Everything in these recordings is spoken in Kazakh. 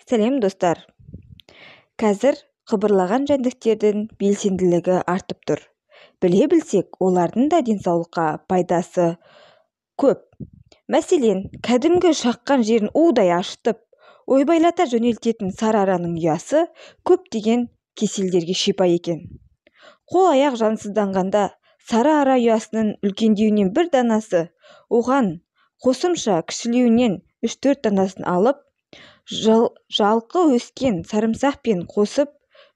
Сәлем достар. Қазір қыбырлаған жәндіктердің белсенділігі артып тұр. Біле білсек, олардың да денсаулыққа пайдасы көп. Мәселен, кәдімгі шаққан жерін удай ашытып, ойбайлата жөнелтетін сары араның ұясы көптеген кеселдерге шипа екен. Қол-аяқ жансызданғанда сары ара ұясының үлкендеуінен бір данасы, оған қосымша кішілеуінен 3-4 данасын алып, жалқы өскен сарымсақпен қосып,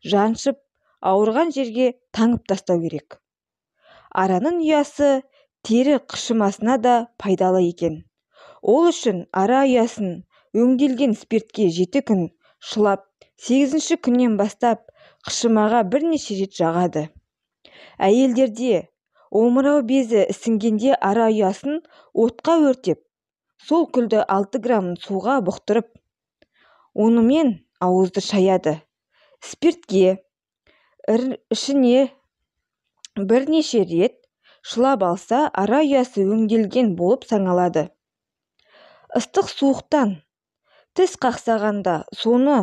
жаншып, ауырған жерге таңып тастау керек. Араның ұясы тері қышымасына да пайдалы екен. Ол үшін ара ұясын өңделген спиртке 7 күн шылап, 8-ші күннен бастап қышымаға бірнеше рет жағады. Әйелдерде омырау безі ісінгенде ара ұясын отқа өртеп, сол күлді 6 грамм суға бұқтырып, онымен ауызды шаяды. Спиртке ішіне бірнеше рет шылап алса, ара ұясы өңделген болып саналады. Ыстық суықтан тіс қақсағанда соны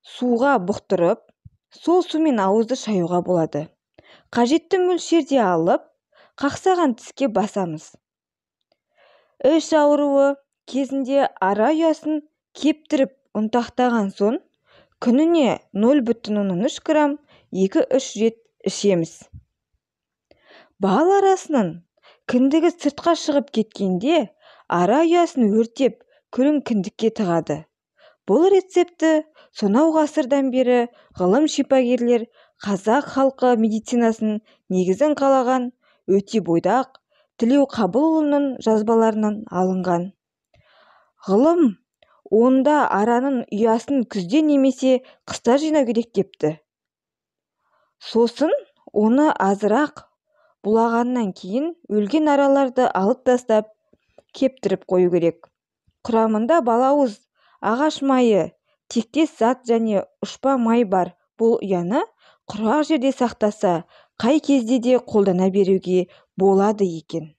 суға бұқтырып, сол сумен ауызды шаюға болады. Қажетті мөлшерде алып, қақсаған тіске басамыз. Іш ауруы кезінде ара ұясын кептіріп ұнтақтаған соң, күніне 0,3 грамм 2-3 рет ішеміз. Бал арасының кіндігі сыртқа шығып кеткенде, ара ұясын өртеп, күлін кіндікке тығады. Бұл рецепті сонау ғасырдан бері ғылым шипагерлер қазақ халқы медицинасын негізін қалаған Өтебойдақ Тілеуқабылұлының жазбаларынан алынған. Ғылым онда араның ұясын күзде немесе қыста жинау керек депті. Сосын оны азырақ бұлағаннан кейін өлген араларды алып тастап, кептіріп қою керек. Құрамында балауыз, ағаш майы, тектес зат және ұшпа май бар. Бұл ұяны құрғақ жерде сақтаса, қай кезде де қолдана беруге болады екен.